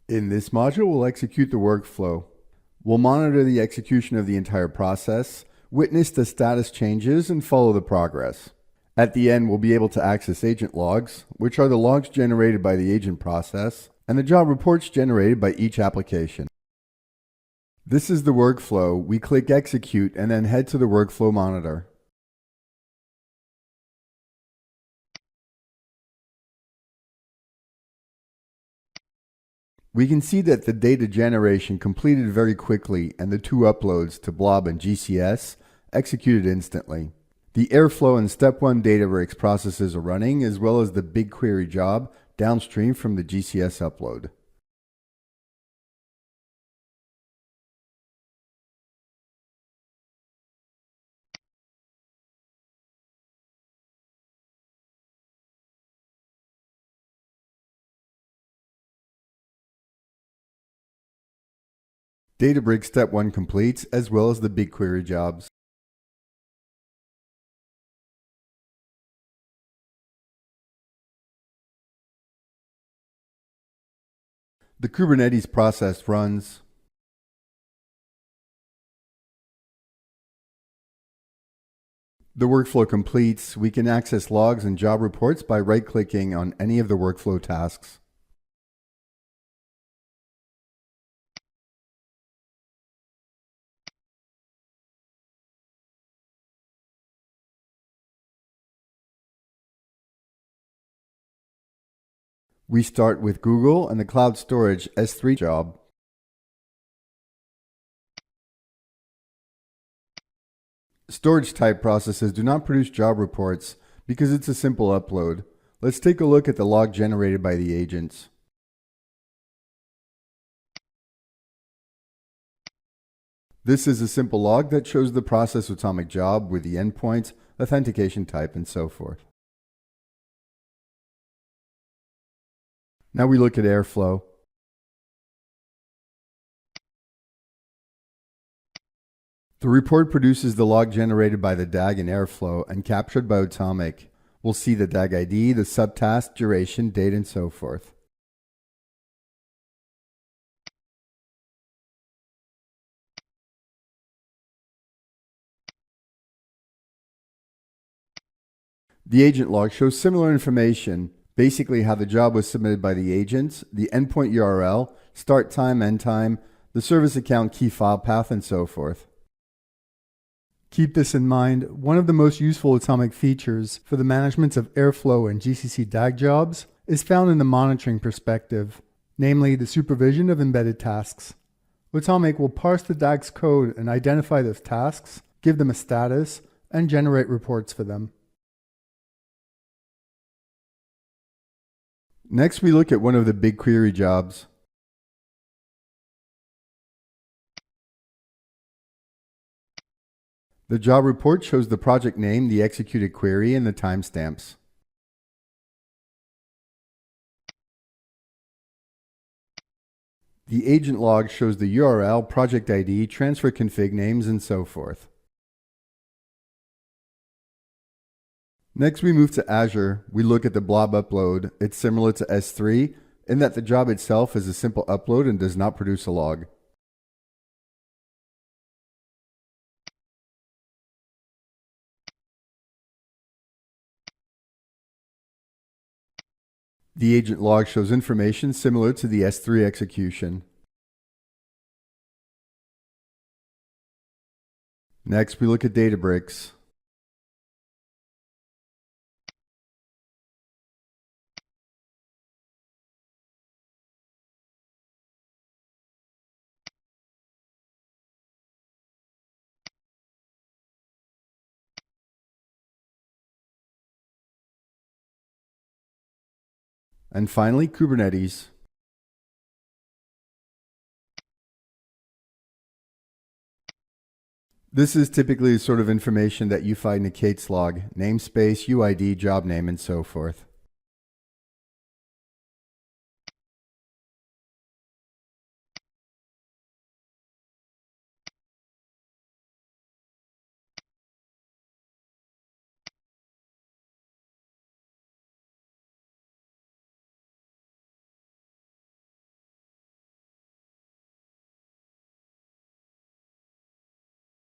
In this module, we'll execute the workflow. We'll monitor the execution of the entire process, witness the status changes, and follow the progress. At the end, we'll be able to access agent logs, which are the logs generated by the agent process, and the job reports generated by each application. This is the workflow. We click Execute and then head to the Workflow Monitor. We can see that the data generation completed very quickly and the two uploads to Blob and GCS executed instantly. The Airflow and Step 1 Databricks processes are running, as well as the BigQuery job downstream from the GCS upload. Databricks Step 1 completes, as well as the BigQuery jobs. The Kubernetes process runs. The workflow completes. We can access logs and job reports by right-clicking on any of the workflow tasks. We start with Google and the Cloud Storage S3 job. Storage type processes do not produce job reports because it's a simple upload. Let's take a look at the log generated by the agents. This is a simple log that shows the process Automic job with the endpoints, authentication type, and so forth. Now we look at Airflow. The report produces the log generated by the DAG in Airflow and captured by Automic. We'll see the DAG ID, the subtask, duration, date, and so forth. The agent log shows similar information, basically how the job was submitted by the agents, the endpoint URL, start time, end time, the service account key file path, and so forth. Keep this in mind, one of the most useful Automic features for the management of Airflow and GCC DAG jobs is found in the monitoring perspective, namely the supervision of embedded tasks. Automic will parse the DAG's code and identify those tasks, give them a status, and generate reports for them. Next, we look at one of the BigQuery jobs. The job report shows the project name, the executed query, and the timestamps. The agent log shows the URL, project ID, transfer config names, and so forth. Next, we move to Azure. We look at the blob upload. It's similar to S3 in that the job itself is a simple upload and does not produce a log. The agent log shows information similar to the S3 execution. Next, we look at Databricks. And finally, Kubernetes. This is typically the sort of information that you find in a K8s log, namespace, UID, job name, and so forth.